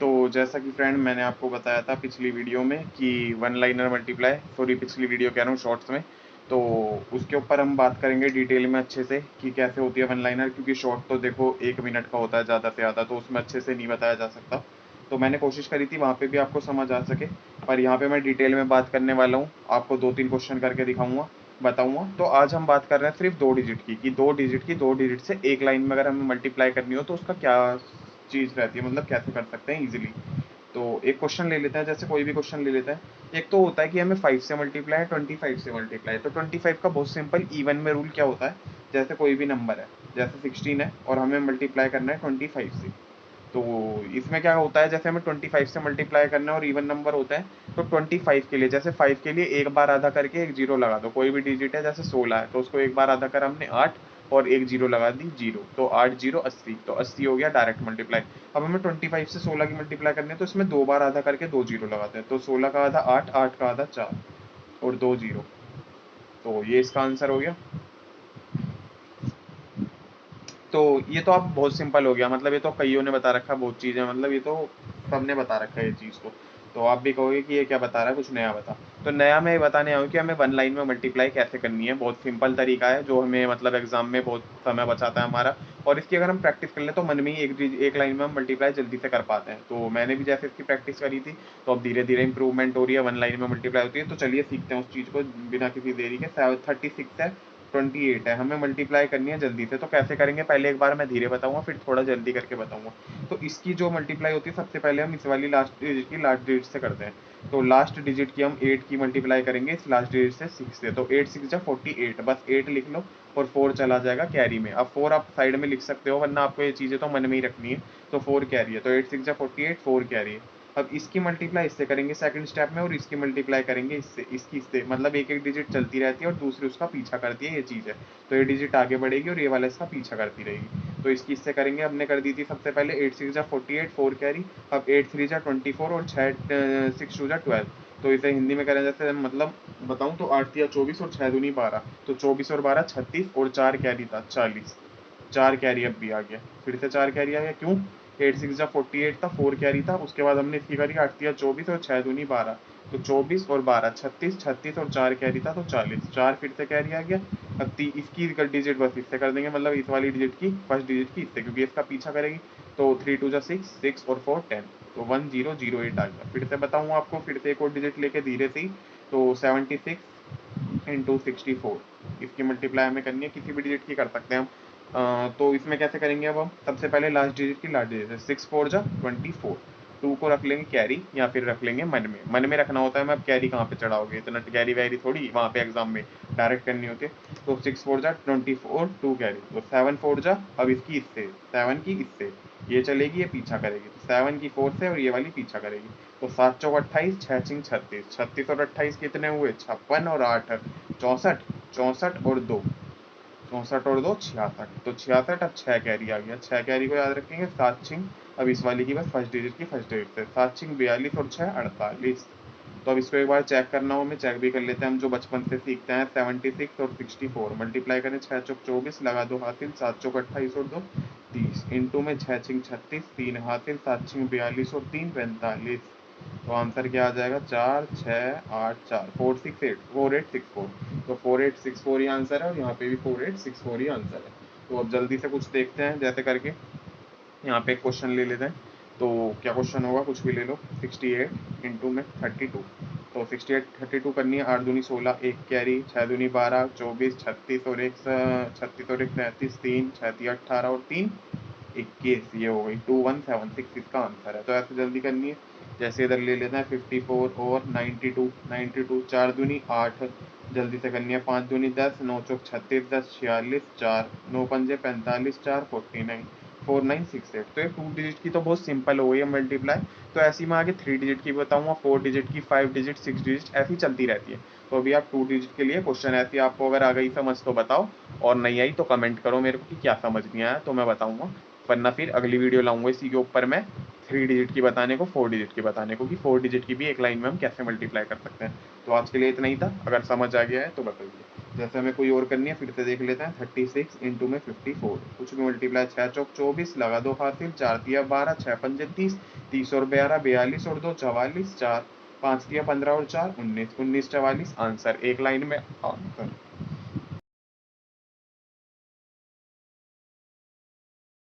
तो जैसा कि फ्रेंड मैंने आपको बताया था पिछली वीडियो में कि वन लाइनर मल्टीप्लाई, सॉरी पिछली वीडियो कह रहा हूँ शॉर्ट्स में, तो उसके ऊपर हम बात करेंगे डिटेल में अच्छे से कि कैसे होती है वन लाइनर, क्योंकि शॉर्ट तो देखो 1 मिनट का होता है ज़्यादा से ज़्यादा, तो उसमें अच्छे से नहीं बताया जा सकता। तो मैंने कोशिश करी थी वहाँ पे भी आपको समझ आ सके, पर यहाँ पे मैं डिटेल में बात करने वाला हूँ, आपको 2-3 क्वेश्चन करके दिखाऊंगा, बताऊंगा। तो आज हम बात कर रहे हैं सिर्फ 2 डिजिट की, कि 2 डिजिट से एक लाइन में अगर हमें मल्टीप्लाई करनी हो तो उसका क्या चीज़ रहती है, मतलब कैसे कर सकते हैं इजीली। तो एक क्वेश्चन ले लेते हैं, जैसे कोई भी क्वेश्चन ले लेते हैं। एक तो होता है कि हमें 5 से मल्टीप्लाई है, 25 से मल्टीप्लाई है। तो 25 का बहुत सिंपल इवन में रूल क्या होता है, जैसे कोई भी नंबर है, जैसे 16 है और हमें मल्टीप्लाई करना है 25 से, तो इसमें क्या होता है, जैसे हमें 25 से मल्टीप्लाई करना है और इवन नंबर होता है, तो 25 के लिए, जैसे 5 के लिए एक बार आधा करके एक जीरो लगा दो, कोई भी डिजिट है, जैसे 16 है तो उसको एक बार आधा करा हमने 8 और एक जीरो लगा दी 0, तो 8 जीरो 80, तो 80 हो गया डायरेक्ट मल्टीप्लाई। अब हमें 25 से 16 की मल्टीप्लाई करनी है, तो इसमें 2 बार आधा करके 2 जीरो लगाते हैं, तो 16 का आधा 8, 8 का आधा 4 और 2 जीरो, तो ये इसका आंसर हो गया। तो ये तो आप बहुत सिंपल हो गया, मतलब ये तो कईयों ने बता रखा है बहुत चीज़ें, मतलब ये तो सबने बता रखा है ये चीज़ को। तो आप भी कहोगे कि ये क्या बता रहा है, कुछ नया बता। तो नया मैं ये बताने आया हूँ कि हमें वन लाइन में मल्टीप्लाई कैसे करनी है, बहुत सिंपल तरीका है जो हमें मतलब एग्जाम में बहुत समय बचाता है हमारा। और इसकी अगर हम प्रैक्टिस कर लें तो मन में ही एक लाइन में हम मल्टीप्लाई जल्दी से कर पाते हैं। तो मैंने भी जैसे इसकी प्रैक्टिस करी थी, तो अब धीरे धीरे इंप्रूवमेंट हो रही है, वन लाइन में मल्टीप्लाई होती है। तो चलिए सीखते हैं उस चीज़ को बिना किसी देरी के। 36 है, 28 है, हमें मल्टीप्लाई करनी है जल्दी से, तो कैसे करेंगे, पहले एक बार मैं धीरे बताऊंगा फिर थोड़ा जल्दी करके बताऊंगा। तो इसकी जो मल्टीप्लाई होती है, सबसे पहले हम इस वाली लास्ट डिजिट की लास्ट डिजिट से करते हैं। तो लास्ट डिजिट की हम 8 की मल्टीप्लाई करेंगे इस लास्ट डिजिट से 6 से, तो 8 6 जा 48, बस 8 लिख लो और 4 चला जाएगा कैरी में। अब 4 आप साइड में लिख सकते हो, वरना आपको ये चीज़ें तो मन में ही रखनी है। तो 4 कैरी है, तो 8 6 जा 48, 4 कैरी है। अब इसकी मल्टीप्लाई इससे करेंगे सेकंड स्टेप में, और इसकी मल्टीप्लाई करेंगे इससे, इसकी इससे, मतलब एक एक डिजिट चलती रहती है और दूसरी उसका पीछा करती है, ये चीज़ है। तो ये डिजिट आगे बढ़ेगी और ये वाला इसका पीछा करती रहेगी। तो इसकी इससे करेंगे, हमने कर दी थी सबसे पहले 8 6 जा 48, 4 कैरी। अब 8 3 जा 24 और 6 2 जा 12। तो इसे हिंदी में करें जैसे, मतलब बताऊं तो 8 या 24 और 6 दूनी 12, तो 24 और 12 36 और 4 कैरी था 40। 4 कैरी अब भी आ गया, फिर से 4 कैरी आ गया, क्यों, 8 6 जा 48 था, 4 कैरी था, उसके बाद हमने इसकी करी 8 या 24 और 6 दूनी 12, तो 24 और 12 36, 36 और 4 कैरी था तो 40, 4 फिर से कैरी आ गया। अब इसकी डिजिट बस इससे कर देंगे, मतलब इस वाली डिजिट की फर्स्ट डिजिट की इससे, क्योंकि इसका पीछा करेगी। तो 3 2 जा 6, 6 और 4 10, तो 1008 आ गया। फिर से बताऊँ आपको, फिर से एक और डिजिट लेके धीरे से ही, तो 76 इंटू 64, इसकी मल्टीप्लाई हमें करनी है, किसी भी डिजिट की कर सकते हैं हम। तो इसमें कैसे करेंगे, अब हम सबसे पहले लास्ट डिजिट की लास्ट डिजिट है, 6 4 जा 24, 2 को रख लेंगे कैरी या फिर रख लेंगे मन में रखना होता है। मैं अब कैरी कहाँ पे चढ़ाओगे, इतना कैरी वैरी थोड़ी वहाँ पे एग्जाम में डायरेक्ट करनी होती है। तो 6 4 जा 24, 2 कैरी, तो 7 4 जा, अब इसकी इससे 7 की इससे, ये चलेगी ये पीछा करेगी, तो 7 की 4 से और ये वाली पीछा करेगी। तो 7 चौक 28, 6 छिंग 36, 36 और 28 कितने हुए, 56 और 8 64, 64 और 2, 64 और 2 66, तो 66, अब 6 कैरी आ गया, 6 कैरी को याद रखेंगे, 7 छिंग, अब इस वाली की बस फर्स्ट डिजिट की फर्स्ट डिजिट से, 7 छिंग 42 और 6 48। तो अब इसको एक बार चेक करना हो, हमें चेक भी कर लेते हैं हम, जो बचपन से सीखते हैं। 76 और 64 मल्टीप्लाई करें, 6 चौक 24 लगा दो हासिल, 7 चौक 28 और 2 30, इंटू में 6 छिंग 36, 3 हासिल, 7 छिंग 42 और 3 45। तो आंसर क्या आ जाएगा, 4 6 8 4, 4 6 8, 4864। तो 4864 ही आंसर है, और यहाँ पे भी 4864 ही आंसर है। तो अब जल्दी से कुछ देखते हैं जैसे करके, यहाँ पे एक क्वेश्चन ले लेते हैं। तो क्या क्वेश्चन होगा, कुछ भी ले लो। 68 इंटू में 32, तो 68 32 करनी है, 8 दूनी 16, एक कैरी, 6 दूनी 12, 24, 36 और एक 36 और एक 37, 3 6 18 और 3 21, ये हो गई 2176 इसका आंसर है। तो ऐसे जल्दी करनी है, जैसे इधर ले लेते हैं 54 और 92, 92 4 दूनी 8, जल्दी से करनी है, 5 दूनी 10, 9 चौक 36, 10 46, 4 9 पंजे 45, 4 49, 4968। तो ये 2 डिजिट की तो बहुत सिंपल हो गई है मल्टीप्लाई। तो ऐसी मैं आगे 3 डिजिट की बताऊंगा, 4 डिजिट की, 5 डिजिट, 6 डिजिट, ऐसी चलती रहती है। तो अभी आप 2 डिजिट के लिए क्वेश्चन, ऐसी आपको अगर आ गई समझ तो बताओ, और नहीं आई तो कमेंट करो मेरे को कि क्या समझ नहीं आया, तो मैं बताऊंगा। वरना फिर अगली वीडियो लाऊंगा इसी के ऊपर मैं, 3 डिजिट की बताने को, 4 डिजिट की बताने को, कि 4 डिजिट की भी एक लाइन में हम कैसे मल्टीप्लाई कर सकते हैं। तो आज के लिए इतना ही था, अगर समझ आ गया है तो बताइए। जैसे हमें कोई और करनी है फिर से देख लेते हैं। 36 इंटू में 54, कुछ भी मल्टीप्लाई, 6 चौक 24, लगा दो खातिर, 4 तिया 12, 6 पंजे 30, 30 और 42, 42 और 2 44, 4 5 तिया 15 और 4 19, 19 44 आंसर, एक लाइन में आंसर।